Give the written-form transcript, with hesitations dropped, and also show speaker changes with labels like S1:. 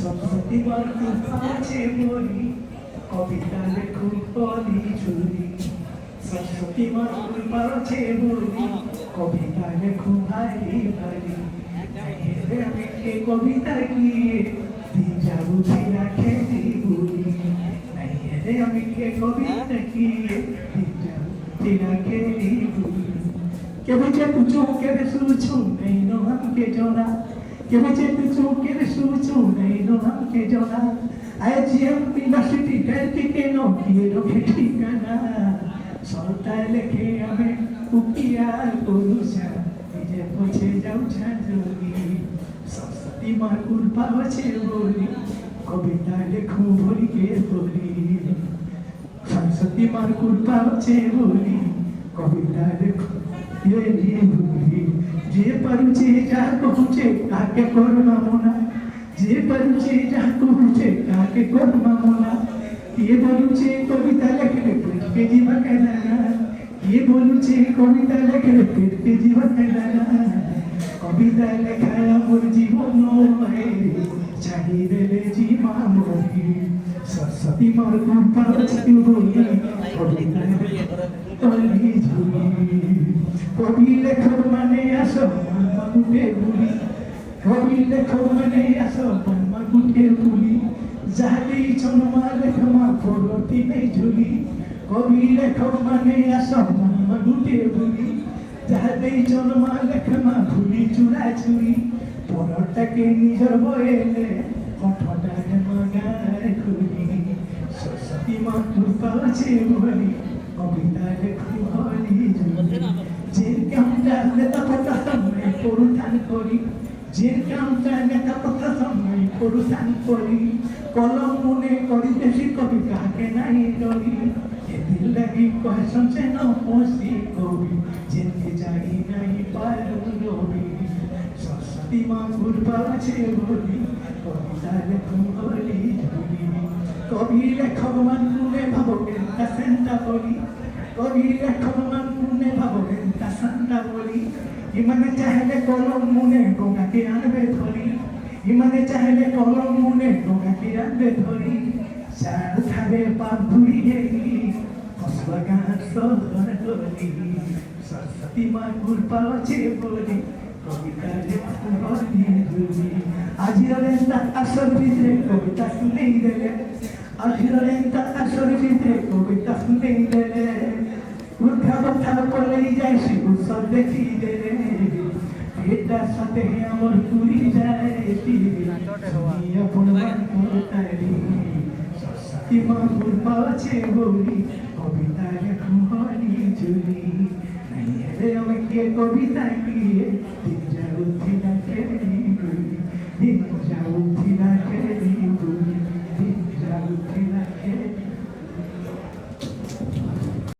S1: সরস্বতী মার কৃপা আছে বলি কবিতা লেখু বলি ঝুলি সরস্বতী মার কৃপা আছে বলি কবিতা লেখু ভারি ভারি আমি কে কবিতা গিয়ে দিন যাবো রাখে বলি আমি কে কবিতা গিয়ে দিন যাবো রাখে বলি que me che tu que de su nei no ham que llora que me che tu que de su nei no ham que llora ay jiem university que no quiero que ঠিকানা সরতায় লেখে আমি উকিয়া করুছা নিজে পৌঁছে যাও ছাঁচুরি সরস্বতী মার কৃপা আছে বলি কবিতা লেখু ভরিকে বলি সরস্বতী মার কৃপা আছে বলি কবিতা লেখু যে পারুছে যা কহুছে কাকে করবা মনা যে পারুছে যা কহুছে কাকে করবা মনা কে বলুছে কবিতা লেখলে পেটকে জীবা কেনা কে বলুছে কবিতা লেখলে পেটকে জীবা কেনা কবিতা লেখায় আমার জীবন ছাড়ি দেলে জীবা মরি সরস্বতী মার কৃপা বলি কবিতা তলি ঝুলি কবি লেখক মানে আসো মামা গুটে বুলি কবি লেখক মানে আসো মামা গুটে বুলি যাহালি চনমা লেখমা পরতি নেই ঝুলি কবি লেখক মানে আসো মামা গুটে বুলি যাহালি চনমা লেখমা ভুলি চূড়া চুরি পরটাকে নিজর বয়েলে কঠটাকে মাগায় খুলি সরস্বতী মা কৃপা আছে বলি কবিতা লেখু হলি ঝুলি যে কামটা নেতা কথা সামনে পড়ুথান করি যে কামটা নেতা কথা সামনে পড়ুথান করি কলম মনে করিতেছি কবি কাকে নাই ডরি এদিন লাগি কহে সঞ্চে ন পৌঁছি কবি যেতে যাই নাই পারু রবি সরস্বতী মা কৃপা আছে বলি কবিতা লেখু হলি ঝুলি কবি লেখক মান মনে ভাবো কেনটা সেন্টা বলি কবি লেখক মান মনে ভাবো কেনটা সেন্টা বলি ইমানে চাইলে কলম মনে গঙ্গাকে আনবে ধরি ইমানে চাইলে কলম মনে গঙ্গাকে আনবে ধরি চার ধারে পাপ ঘুরি গেলি ফসলা গান সহর গলি সরস্বতী মা কৃপা আছে বলি কবিতা লেখু হলি ঝুলি আজিরে আসর ভিতরে কবিতা শুনেই দেলে আজিরে আসর ভিতরে কবিতা শুনেই দেলে উঠা বঠা পড়লেই যায় সে উৎসব দেখি দেলে এটার সাথে আমার পুরি যায় সরস্বতী মা কৃপা আছে বলি কবিতা লেখু হলি ঝুলি নাই এলে আমাকে কবিতা গিয়ে দিন যাও দিন যাও